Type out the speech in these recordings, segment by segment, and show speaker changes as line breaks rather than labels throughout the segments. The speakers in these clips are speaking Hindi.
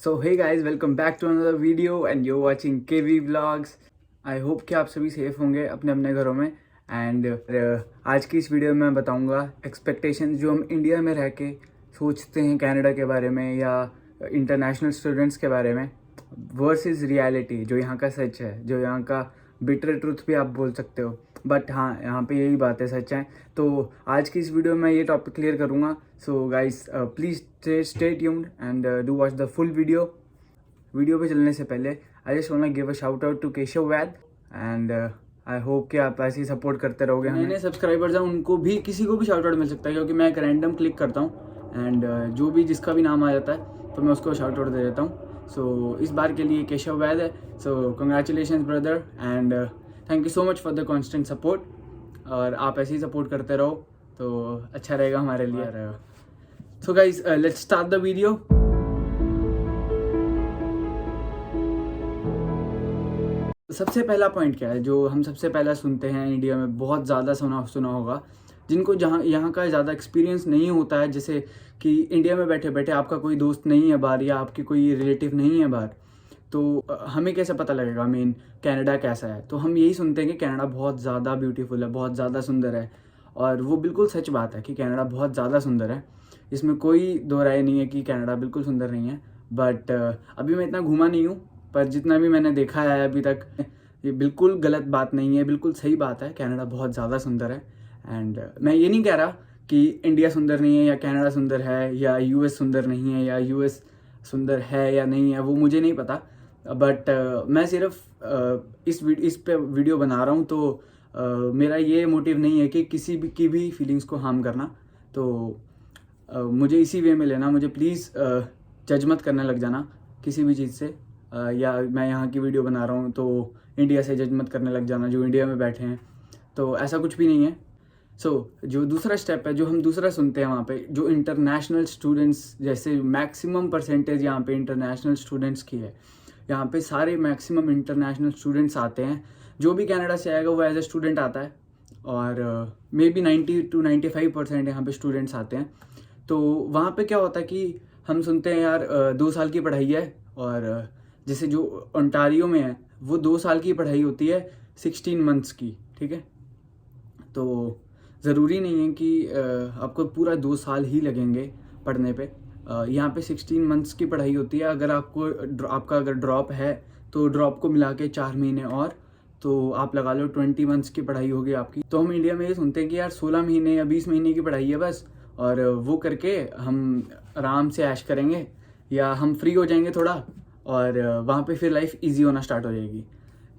So hey guys, welcome back to another video and you watching KV vlogs. I hope कि आप सभी सेफ होंगे अपने अपने घरों में। एंड आज की इस वीडियो में मैं बताऊंगा एक्सपेक्टेशंस जो हम इंडिया में रह के सोचते हैं कनाडा के बारे में या इंटरनेशनल स्टूडेंट्स के बारे में वर्सेस रियलिटी, जो यहाँ का सच है, जो यहाँ का बिटर ट्रुथ भी आप बोल सकते हो। बट हाँ, यहाँ पे यही बातें सच हैं। तो आज की इस वीडियो में ये टॉपिक क्लियर करूँगा। So guys please stay tuned and do watch the full video पे चलने से पहले I just want give a shout out to Keshav Vaid and I hope कि आप ऐसे ही सपोर्ट करते रहोगे। नए सब्सक्राइबर्स हैं उनको भी, किसी को भी शाउट आउट मिल सकता है, क्योंकि मैं एक रैंडम क्लिक करता हूँ एंड जो भी जिसका भी नाम आ जाता है तो मैं उसको शाउट आउट दे देता हूँ। सो इस बार के लिए केशव वैद है। So congratulation brother and thank you so much for the constant support. और आप ऐसे ही सपोर्ट करते रहो तो अच्छा रहेगा हमारे लिए रहेगा। So guys let's start the video. सबसे पहला पॉइंट क्या है जो हम सबसे पहला सुनते हैं इंडिया में, बहुत ज़्यादा सुना होगा, जिनको जहाँ यहाँ का ज़्यादा एक्सपीरियंस नहीं होता है, जैसे कि इंडिया में बैठे बैठे आपका कोई दोस्त नहीं है बाहर या आपकी कोई रिलेटिव नहीं है बाहर, तो हमें कैसे पता लगेगा मेन कनाडा कैसा है। तो हम यही सुनते हैं कि कनाडा बहुत ज़्यादा ब्यूटीफुल है, बहुत ज़्यादा सुंदर है। और वो बिल्कुल सच बात है कि कनाडा बहुत ज़्यादा सुंदर है, इसमें कोई दो राय नहीं है कि कनाडा बिल्कुल सुंदर नहीं है। बट अभी मैं इतना घूमा नहीं हूँ, पर जितना भी मैंने देखा है अभी तक, ये बिल्कुल गलत बात नहीं है, बिल्कुल सही बात है। कनाडा बहुत ज़्यादा सुंदर है। एंड मैं ये नहीं कह रहा कि इंडिया सुंदर नहीं है या कनाडा सुंदर है या यूएस सुंदर नहीं है या यूएस सुंदर है या नहीं है, वो मुझे नहीं पता। बट मैं सिर्फ इस पे वीडियो बना रहा हूँ, तो मेरा ये मोटिव नहीं है कि किसी भी की भी फीलिंग्स को हार्म करना। तो मुझे इसी वे में लेना, मुझे प्लीज़ जज मत करने लग जाना किसी भी चीज़ से। या मैं यहाँ की वीडियो बना रहा हूँ तो इंडिया से जज मत करने लग जाना जो इंडिया में बैठे हैं, तो ऐसा कुछ भी नहीं है। जो दूसरा स्टेप है, जो हम दूसरा सुनते हैं वहाँ पे, जो इंटरनेशनल स्टूडेंट्स, जैसे मैक्सिमम परसेंटेज यहाँ पे इंटरनेशनल स्टूडेंट्स की है। यहाँ पे सारे मैक्सिमम इंटरनेशनल स्टूडेंट्स आते हैं। जो भी कनाडा से आएगा वो एज ए स्टूडेंट आता है, और मे बी 90 to 95% यहाँ पे स्टूडेंट्स आते हैं। तो वहाँ पे क्या होता है कि हम सुनते हैं यार 2 साल की पढ़ाई है, और जैसे जो ओंटारियो में है वो 2 साल की पढ़ाई होती है 16 मंथ्स की, ठीक है। तो ज़रूरी नहीं है कि आपको पूरा 2 साल ही लगेंगे पढ़ने पे। यहाँ पे 16 मंथ्स की पढ़ाई होती है। अगर आपका अगर ड्रॉप है तो ड्रॉप को मिला के 4 महीने और, तो आप लगा लो 20 मंथ्स की पढ़ाई होगी आपकी। तो हम इंडिया में ये सुनते हैं कि यार 16 महीने या 20 महीने की पढ़ाई है बस, और वो करके हम आराम से ऐश करेंगे या हम फ्री हो जाएंगे थोड़ा, और वहाँ पे फिर लाइफ इजी होना स्टार्ट हो जाएगी।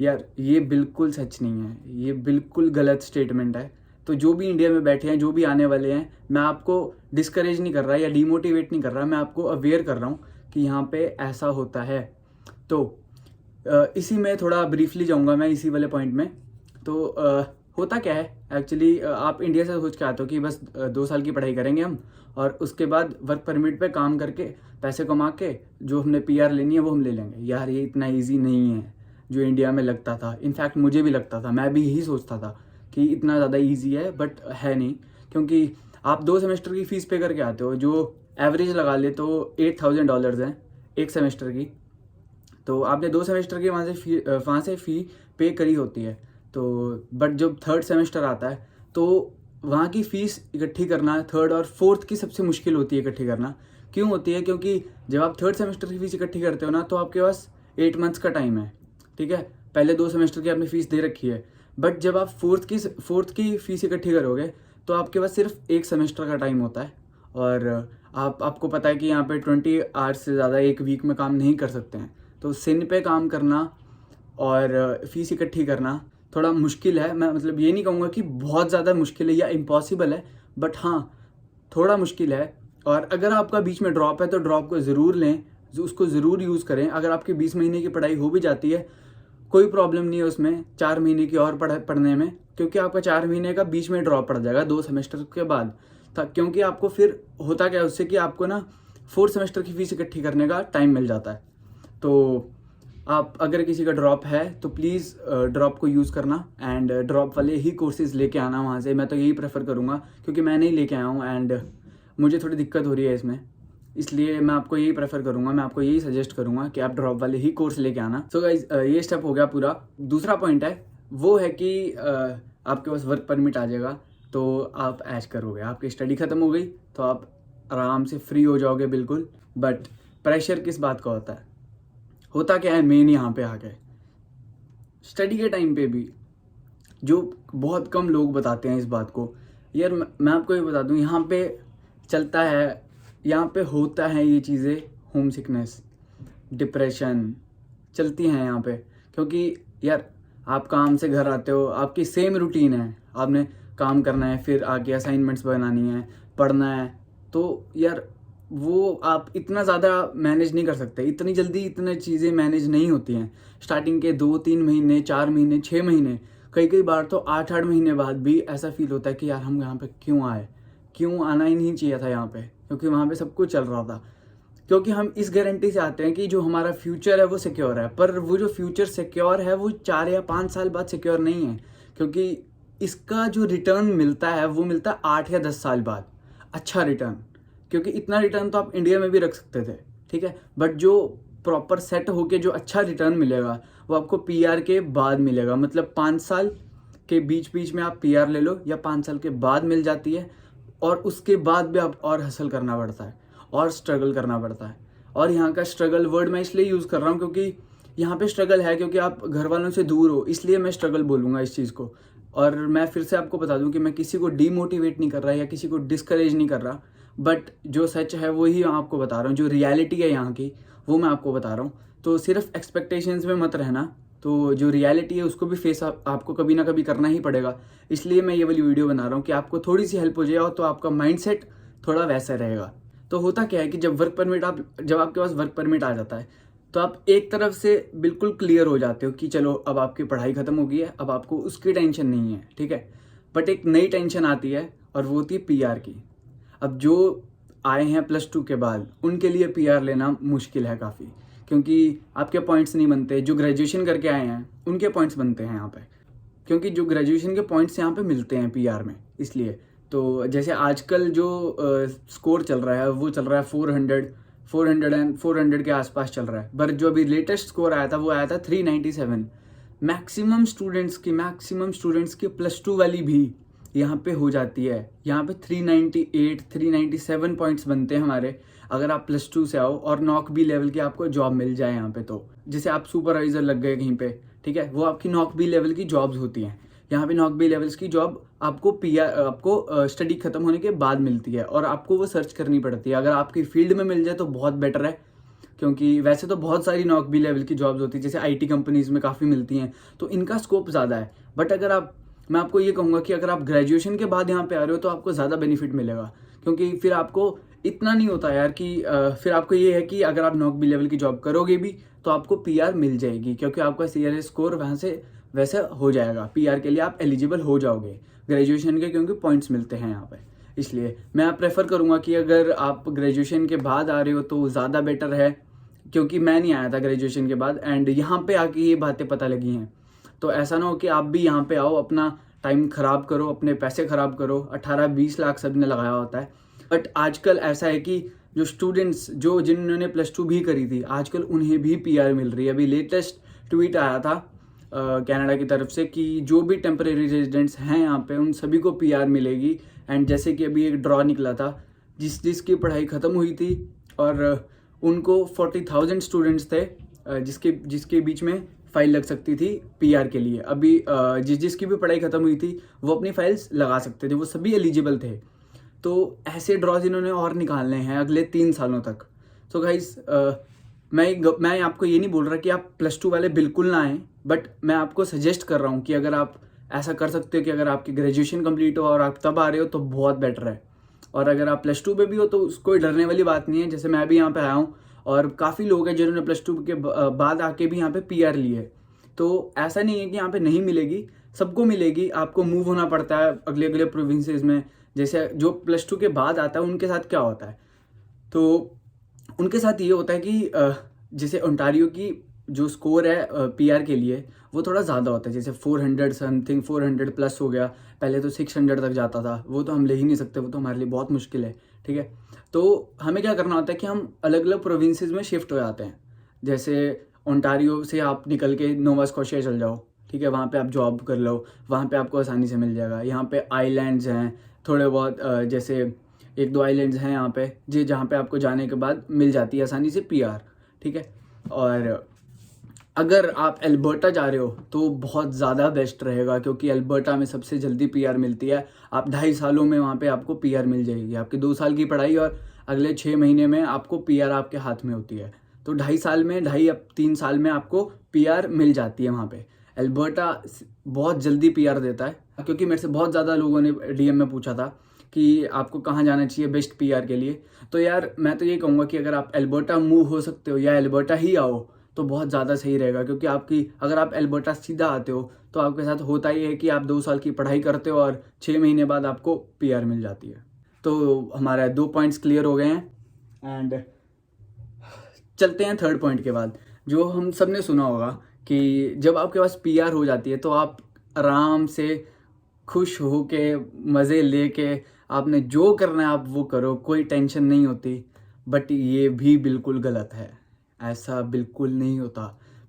यार ये बिल्कुल सच नहीं है, ये बिल्कुल गलत स्टेटमेंट है। तो जो भी इंडिया में बैठे हैं, जो भी आने वाले हैं, मैं आपको डिस्करेज नहीं कर रहा या डिमोटिवेट नहीं कर रहा, मैं आपको अवेयर कर रहा हूँ कि यहाँ पे ऐसा होता है। तो इसी में थोड़ा ब्रीफली जाऊँगा मैं इसी वाले पॉइंट में। तो होता क्या है एक्चुअली, आप इंडिया से सोच के आते हो कि बस 2 साल की पढ़ाई करेंगे हम, और उसके बाद वर्क परमिट पे काम करके पैसे कमा के जो हमने पीआर लेनी है वो हम ले लेंगे। यार ये इतना ईजी नहीं है जो इंडिया में लगता था। इनफैक्ट मुझे भी लगता था, मैं भी यही सोचता था कि इतना ज़्यादा ईजी है, बट है नहीं। क्योंकि आप 2 सेमेस्टर की फ़ीस पे करके आते हो, जो एवरेज लगा ले तो $8,000 हैं एक सेमेस्टर की। तो आपने 2 सेमेस्टर की वहाँ से फ़ी पे करी होती है। तो बट जब 3rd सेमेस्टर आता है तो वहाँ की फ़ीस इकट्ठी करना 3rd और 4th की सबसे मुश्किल होती है इकट्ठी करना। क्यों होती है? क्योंकि जब आप 3rd सेमेस्टर की फ़ीस इकट्ठी करते हो ना, तो आपके पास 8 मंथ्स का टाइम है, ठीक है। पहले 2 सेमेस्टर की आपने फ़ीस दे रखी है, बट जब आप 4th की फ़ीस इकट्ठी करोगे तो आपके पास सिर्फ 1 सेमेस्टर का टाइम होता है। और आपको पता है कि यहाँ पे 20 आवर्स से ज़्यादा एक वीक में काम नहीं कर सकते हैं। तो सिन पे काम करना और फीस इकट्ठी करना थोड़ा मुश्किल है। मैं मतलब ये नहीं कहूँगा कि बहुत ज़्यादा मुश्किल है या इम्पॉसिबल है, बट हाँ थोड़ा मुश्किल है। और अगर आपका बीच में ड्रॉप है तो ड्रॉप को ज़रूर लें, उसको ज़रूर यूज़ करें। अगर आपकी 20 महीने की पढ़ाई हो भी जाती है, कोई प्रॉब्लम नहीं है उसमें 4 महीने की और पढ़ने में, क्योंकि आपका 4 महीने का बीच में ड्रॉप पड़ जाएगा 2 सेमेस्टर के बाद था। क्योंकि आपको फिर होता क्या है उससे कि आपको ना 4th सेमेस्टर की फ़ीस इकट्ठी करने का टाइम मिल जाता है। तो आप अगर किसी का ड्रॉप है तो प्लीज़ ड्रॉप को यूज़ करना एंड ड्रॉप वाले ही कोर्सेज़ लेके आना वहाँ से। मैं तो यही प्रेफर करूँगा, क्योंकि मैं नहीं लेके आया हूँ एंड मुझे थोड़ी दिक्कत हो रही है इसमें। इसलिए मैं आपको यही प्रेफर करूंगा, मैं आपको यही सजेस्ट करूंगा कि आप ड्रॉप वाले ही कोर्स लेके आना। सो गाइज ये स्टेप हो गया पूरा। दूसरा पॉइंट है वो है कि आपके पास वर्क परमिट आ जाएगा तो आप ऐश करोगे, आपकी स्टडी ख़त्म हो गई तो आप आराम से फ्री हो जाओगे बिल्कुल। बट प्रेशर किस बात का होता है, होता क्या है मेन यहाँ पे आ गए, स्टडी के टाइम पे भी जो बहुत कम लोग बताते हैं इस बात को। यार मैं आपको ये बता दूँ, यहाँ पे चलता है, यहाँ पे होता है ये चीज़ें, होम सिकनेस, डिप्रेशन चलती हैं यहाँ पे। क्योंकि यार आप काम से घर आते हो, आपकी सेम रूटीन है, आपने काम करना है, फिर आके असाइनमेंट्स बनानी है, पढ़ना है, तो यार वो आप इतना ज़्यादा मैनेज नहीं कर सकते, इतनी जल्दी इतनी चीज़ें मैनेज नहीं होती हैं। स्टार्टिंग के 2-3 महीने, 4 महीने, 6 महीने, कई कई बार तो 8-8 महीने बाद भी ऐसा फील होता है कि यार हम यहाँ पे क्यों आए, क्यों आना ही नहीं चाहिए था यहाँ पे, क्योंकि वहाँ पे सब कुछ चल रहा था। क्योंकि हम इस गारंटी से आते हैं कि जो हमारा फ्यूचर है वो सिक्योर है, पर वो जो फ्यूचर सिक्योर है वो 4 या 5 साल बाद सिक्योर नहीं है, क्योंकि इसका जो रिटर्न मिलता है वो मिलता है 8 या 10 साल बाद, अच्छा रिटर्न। क्योंकि इतना रिटर्न तो आप इंडिया में भी रख सकते थे, ठीक है, बट जो प्रॉपर सेट होके जो अच्छा रिटर्न मिलेगा वो आपको पीआर के बाद मिलेगा। मतलब 5 साल के बीच बीच में आप पीआर ले लो या 5 साल के बाद मिल जाती है, और उसके बाद भी आप और हसल करना पड़ता है और स्ट्रगल करना पड़ता है। और यहाँ का स्ट्रगल वर्ड मैं इसलिए यूज़ कर रहा हूँ क्योंकि यहाँ पे स्ट्रगल है, क्योंकि आप घर वालों से दूर हो, इसलिए मैं स्ट्रगल बोलूँगा इस चीज़ को। और मैं फिर से आपको बता दूँ कि मैं किसी को डीमोटिवेट नहीं कर रहा या किसी को डिस्करेज नहीं कर रहा, बट जो सच है वही मैं आपको बता रहा हूँ, जो रियलिटी है यहाँ की वो मैं आपको बता रहा हूँ। तो सिर्फ एक्सपेक्टेशंस में मत रहना, तो जो रियलिटी है उसको भी फेस आपको कभी ना कभी करना ही पड़ेगा। इसलिए मैं ये वाली वीडियो बना रहा हूँ कि आपको थोड़ी सी हेल्प हो जाए, और तो आपका माइंडसेट थोड़ा वैसा रहेगा। तो होता क्या है कि जब आपके पास वर्क परमिट आ जाता है तो आप एक तरफ से बिल्कुल क्लियर हो जाते हो कि चलो अब आपकी पढ़ाई ख़त्म हो गई है, अब आपको उसकी टेंशन नहीं है, ठीक है। बट एक नई टेंशन आती है और वो होती है पीआर की। अब जो आए हैं +2 के बाद उनके लिए पीआर लेना मुश्किल है काफ़ी, क्योंकि आपके पॉइंट्स नहीं बनते। जो ग्रेजुएशन करके आए हैं उनके पॉइंट्स बनते हैं यहाँ पे, क्योंकि जो ग्रेजुएशन के पॉइंट्स यहाँ पे मिलते हैं पीआर में, इसलिए। तो जैसे आजकल जो स्कोर चल रहा है वो चल रहा है 400 के आसपास चल रहा है, पर जो अभी लेटेस्ट स्कोर आया था वो आया था 397। मैक्सिमम स्टूडेंट्स की +2 वाली भी यहाँ पे हो जाती है। यहाँ पे 398 397 पॉइंट्स बनते हैं हमारे, अगर आप +2 से आओ और नॉक बी लेवल की आपको जॉब मिल जाए यहाँ पे। तो जैसे आप सुपरवाइजर लग गए कहीं पे, ठीक है, वो आपकी नॉक बी लेवल की जॉब्स होती हैं। यहाँ पे नॉक बी लेवल्स की जॉब आपको स्टडी खत्म होने के बाद मिलती है, और आपको वो सर्च करनी पड़ती है। अगर आपकी फील्ड में मिल जाए तो बहुत बेटर है, क्योंकि वैसे तो बहुत सारी नॉक बी लेवल की जॉब्स होती है, जैसे आईटी कंपनीज में काफ़ी मिलती हैं, तो इनका स्कोप ज़्यादा है। बट मैं आपको ये कहूँगा कि अगर आप ग्रेजुएशन के बाद यहाँ पे आ रहे हो तो आपको ज़्यादा बेनिफिट मिलेगा, क्योंकि फिर आपको इतना नहीं होता यार कि फिर आपको ये है कि अगर आप नॉक बी लेवल की जॉब करोगे भी तो आपको पीआर मिल जाएगी, क्योंकि आपका सीआरए स्कोर वहाँ से वैसे हो जाएगा, पीआर के लिए आप एलिजिबल हो जाओगे ग्रेजुएशन के, क्योंकि पॉइंट्स मिलते हैं यहाँ पे। इसलिए मैं प्रेफर करूँगा कि अगर आप ग्रेजुएशन के बाद आ रहे हो तो ज़्यादा बेटर है, क्योंकि मैं नहीं आया था ग्रेजुएशन के बाद एंड यहाँ पे आके ये बातें पता लगी हैं। तो ऐसा ना हो कि आप भी यहाँ पे आओ, अपना टाइम ख़राब करो, अपने पैसे ख़राब करो। 18-20 लाख सब ने लगाया होता है, बट आजकल ऐसा है कि जो स्टूडेंट्स जिन्होंने +2 भी करी थी आजकल उन्हें भी पीआर मिल रही है। अभी लेटेस्ट ट्वीट आया था कनाडा की तरफ से कि जो भी टेम्परेरी रेजिडेंट्स हैं यहाँ पे उन सभी को पीआर मिलेगी। एंड जैसे कि अभी एक ड्रॉ निकला था, जिसकी पढ़ाई ख़त्म हुई थी और उनको 40,000 स्टूडेंट्स थे जिसके बीच में फ़ाइल लग सकती थी पीआर के लिए। अभी जिसकी भी पढ़ाई ख़त्म हुई थी वो अपनी फाइल्स लगा सकते थे, वो सभी एलिजिबल थे। तो ऐसे ड्रॉज इन्होंने और निकालने हैं अगले 3 सालों तक। तो गाइस मैं आपको ये नहीं बोल रहा कि आप +2 वाले बिल्कुल ना आएँ, बट मैं आपको सजेस्ट कर रहा हूँ कि अगर आप ऐसा कर सकते हो कि अगर आपकी ग्रेजुएशन कंप्लीट हो और आप तब आ रहे हो तो बहुत बेटर है। और अगर आप +2 पे भी हो तो कोई डरने वाली बात नहीं है। जैसे मैं भी यहाँ पे आया हूँ और काफ़ी लोग हैं जिन्होंने +2 के बाद आके भी यहाँ पे पीआर ली है। तो ऐसा नहीं है कि यहाँ पे नहीं मिलेगी, सबको मिलेगी। आपको मूव होना पड़ता है अगले प्रोविंसेस में। जैसे जो +2 के बाद आता है उनके साथ क्या होता है, तो उनके साथ ये होता है कि जैसे ओंटारियो की जो स्कोर है पीआर के लिए वो थोड़ा ज़्यादा होता है। जैसे 400 समथिंग 400+ हो गया, पहले तो 600 तक जाता था, वो तो हम ले ही नहीं सकते, वो तो हमारे लिए बहुत मुश्किल है, ठीक है। तो हमें क्या करना होता है कि हम अलग अलग प्रोविंसेस में शिफ्ट हो जाते हैं। जैसे ओंटारियो से आप निकल के नोवा स्कॉशिया चल जाओ, ठीक है, वहाँ पे आप जॉब कर लो, वहाँ पे आपको आसानी से मिल जाएगा। यहाँ पे आइलैंड्स हैं थोड़े बहुत, जैसे एक दो आइलैंड्स हैं यहाँ पे जी, जहाँ पे आपको जाने के बाद मिल जाती है आसानी से पीआर, ठीक है। और अगर आप एल्बर्टा जा रहे हो तो बहुत ज़्यादा बेस्ट रहेगा, क्योंकि एल्बर्टा में सबसे जल्दी पीआर मिलती है। आप 2.5 सालों में वहाँ पे आपको पीआर मिल जाएगी। आपकी 2 साल की पढ़ाई और अगले 6 महीने में आपको पीआर आपके हाथ में होती है। तो 2.5 साल में, 2.5 या 3 साल में आपको पीआर मिल जाती है वहाँ पे। एल्बर्टा बहुत जल्दी पीआर देता है, क्योंकि मेरे से बहुत ज़्यादा लोगों ने डीएम में पूछा था कि आपको कहाँ जाना चाहिए बेस्ट पीआर के लिए। तो यार मैं तो ये कहूँगा कि अगर आप एल्बर्टा मूव हो सकते हो या एल्बर्टा ही आओ तो बहुत ज़्यादा सही रहेगा, क्योंकि आपकी अगर आप एल्बर्टा सीधा आते हो तो आपके साथ होता ही है कि आप 2 साल की पढ़ाई करते हो और 6 महीने बाद आपको पीआर मिल जाती है। तो हमारे 2 पॉइंट्स क्लियर हो गए हैं। एंड चलते हैं थर्ड पॉइंट के बाद, जो हम सब ने सुना होगा कि जब आपके पास पीआर हो जाती है तो आप आराम से खुश हो के मज़े लेके आपने जो करना है आप वो करो, कोई टेंशन नहीं होती। बट ये भी बिल्कुल गलत है, ऐसा बिल्कुल नहीं होता।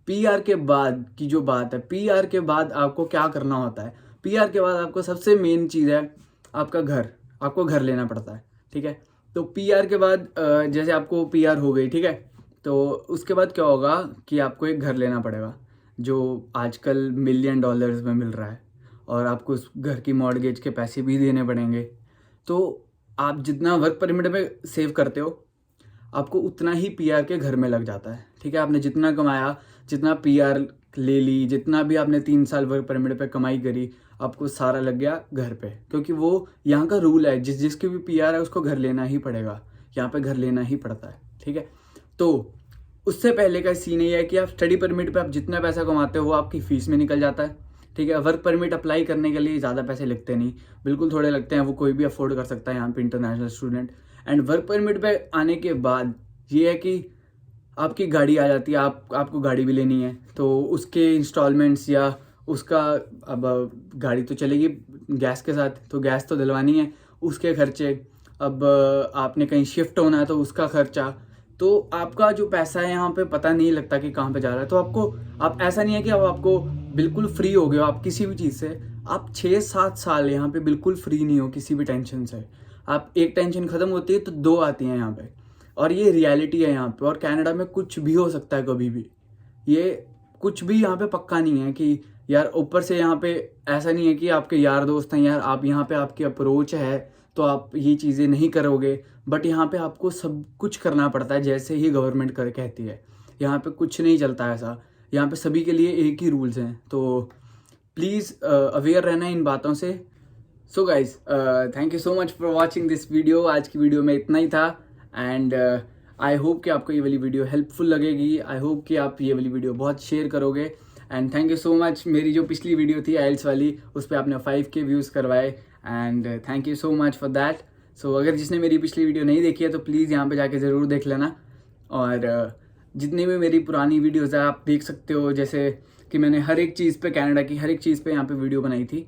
पीआर के बाद की जो बात है, पीआर के बाद आपको क्या करना होता है, पीआर के बाद आपको सबसे मेन चीज़ है आपका घर, आपको घर लेना पड़ता है, ठीक है। तो पीआर के बाद जैसे आपको पीआर हो गई, ठीक है, तो उसके बाद क्या होगा कि आपको एक घर लेना पड़ेगा, जो आजकल $1 मिलियन में मिल रहा है, और आपको उस घर की मॉर्गेज के पैसे भी देने पड़ेंगे। तो आप जितना वर्क परमिट में सेव करते हो आपको उतना ही पीआर के घर में लग जाता है, ठीक है। आपने जितना कमाया, जितना पीआर ले ली, जितना भी आपने 3 साल वर्क परमिट पे कमाई करी, आपको सारा लग गया घर पे, क्योंकि वो यहाँ का रूल है, जिसकी भी पीआर है उसको घर लेना ही पड़ेगा, यहाँ पे घर लेना ही पड़ता है, ठीक है। तो उससे पहले का सीन ये है कि आप स्टडी परमिट पे आप जितना पैसा कमाते हो वो आपकी फ़ीस में निकल जाता है, ठीक है। वर्क परमिट अप्लाई करने के लिए ज़्यादा पैसे लगते नहीं, बिल्कुल थोड़े लगते हैं, वो कोई भी अफोर्ड कर सकता है यहाँ पे international student. And work permit पे आने के बाद ये है कि आपकी गाड़ी आ जाती है, आपको गाड़ी भी लेनी है, तो उसके इंस्टॉलमेंट्स या उसका, अब गाड़ी तो चलेगी गैस के साथ, तो गैस तो दिलवानी है, उसके खर्चे, अब आपने कहीं शिफ्ट होना है तो उसका खर्चा। तो आपका जो पैसा है यहाँ पे पता नहीं लगता कि कहाँ पे जा रहा है। तो आप ऐसा नहीं है कि अब आपको बिल्कुल फ्री हो गए हो आप किसी भी चीज़ से। आप 6-7 साल यहाँ पे बिल्कुल फ्री नहीं हो किसी भी टेंशन से। आप एक टेंशन ख़त्म होती है तो 2 आती हैं यहाँ पे, और ये रियलिटी है यहाँ पे। और कनाडा में कुछ भी हो सकता है कभी भी, ये कुछ भी यहाँ पे पक्का नहीं है कि यार, ऊपर से यहाँ पे ऐसा नहीं है कि आपके यार दोस्त हैं यार, आप यहाँ पे आपकी अप्रोच है तो आप ये चीज़ें नहीं करोगे। बट यहाँ पे आपको सब कुछ करना पड़ता है जैसे ही गवर्नमेंट कर कहती है। यहाँ पे कुछ नहीं चलता ऐसा, यहाँ पे सभी के लिए एक ही रूल्स हैं। तो प्लीज़ अवेयर रहना इन बातों से। So guys, thank you so much for watching this video. आज की वीडियो में इतना ही था। एंड आई होप कि आपको ये वाली वीडियो हेल्पफुल लगेगी। आई होप कि आप ये वाली वीडियो बहुत शेयर करोगे। And thank you so much. मेरी जो पिछली वीडियो थी आइल्स वाली, उस पर आपने 5K व्यूज़ करवाए, and thank you so much for that. So अगर जिसने मेरी पिछली वीडियो नहीं देखी है तो प्लीज़ यहाँ पे जाके ज़रूर देख लेना। और जितनी भी मेरी पुरानी वीडियोज़ है आप देख सकते हो, जैसे कि मैंने हर एक चीज़ पे, कनाडा की हर एक चीज़ पे यहाँ पे वीडियो बनाई थी।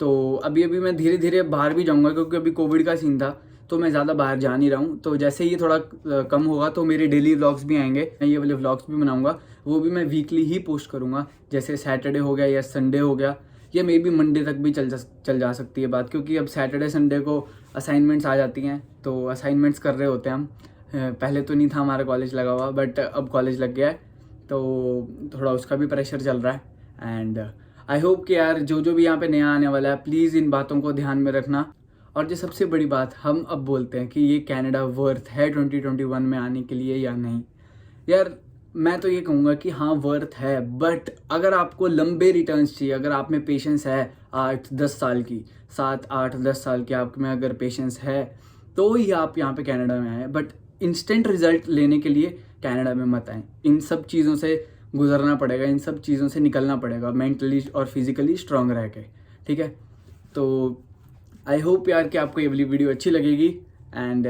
तो अभी मैं धीरे धीरे बाहर भी जाऊँगा, क्योंकि अभी कोविड का सीन था तो मैं ज़्यादा बाहर जा नहीं रहा हूँ। तो जैसे ही थोड़ा कम होगा तो मेरे डेली व्लॉग्स भी आएंगे, मैं ये वाले व्लॉग्स भी बनाऊँगा, वो भी मैं वीकली ही पोस्ट करूँगा। जैसे सैटरडे हो गया या संडे हो गया, या मे बी मंडे तक भी चल जा सकती है बात, क्योंकि अब सैटरडे संडे को असाइनमेंट्स आ जाती हैं, तो असाइनमेंट्स कर रहे होते हैं हम। पहले तो नहीं था हमारा कॉलेज लगा हुआ, बट अब कॉलेज लग गया है तो थोड़ा उसका भी प्रेशर चल रहा है। एंड आई होप कि यार जो भी यहाँ पे नया आने वाला है, प्लीज़ इन बातों को ध्यान में रखना। और जो सबसे बड़ी बात हम अब बोलते हैं कि ये कनाडा वर्थ है 2021 में आने के लिए या नहीं। यार मैं तो ये कहूँगा कि हाँ वर्थ है, बट अगर आपको लंबे रिटर्न्स चाहिए, अगर आप में पेशेंस है 8-10 साल की, 7-8-10 साल की आप में अगर पेशेंस है, तो ही आप यहाँ पे कनाडा में आए। बट इंस्टेंट रिजल्ट लेने के लिए कनाडा में मत आए। इन सब चीज़ों से गुजरना पड़ेगा, इन सब चीज़ों से निकलना पड़ेगा, मेंटली और फिजिकली स्ट्रांग रह के, ठीक है। तो आई होप यार कि आपको ये वाली वीडियो अच्छी लगेगी। And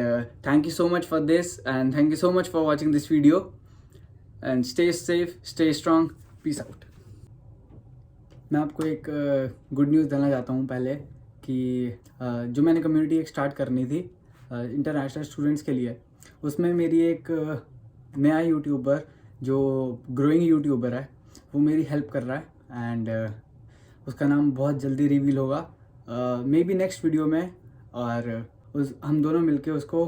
thank you so much for this, and thank you so much for watching this video. And stay safe, stay strong, peace out. मैं आपको एक गुड न्यूज़ देना चाहता हूँ पहले कि जो मैंने कम्युनिटी एक स्टार्ट करनी थी, इंटरनेशनल स्टूडेंट्स के लिए। उसमें मेरी एक नया यूट्यूबर जो ग्रोइंग यूट्यूबर है वो मेरी हेल्प कर रहा है, एंड उसका नाम बहुत जल्दी रिवील होगा मे बी नेक्स्ट वीडियो में, और हम दोनों मिलके उसको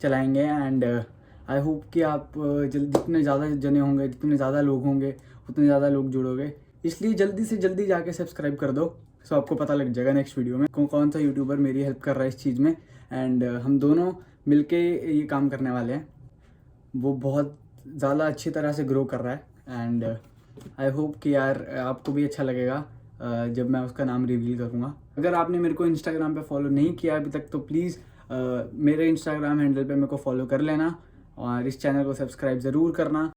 चलाएंगे। एंड आई होप कि आप जितने ज़्यादा जने होंगे, जितने ज़्यादा लोग होंगे, उतने ज़्यादा लोग जुड़ोगे, इसलिए जल्दी से जल्दी जाके सब्सक्राइब कर दो, सो आपको पता लग जाएगा नेक्स्ट वीडियो में कौन सा यूट्यूबर मेरी हेल्प कर रहा है इस चीज़ में। एंड हम दोनों मिलके ये काम करने वाले हैं। वो बहुत ज़्यादा अच्छी तरह से ग्रो कर रहा है, एंड आई होप कि यार आपको भी अच्छा लगेगा जब मैं उसका नाम रिवील करूँगा। अगर आपने मेरे को इंस्टाग्राम पे फॉलो नहीं किया अभी तक तो प्लीज़ मेरे इंस्टाग्राम हैंडल पे मेरे को फॉलो कर लेना और इस चैनल को सब्सक्राइब ज़रूर करना।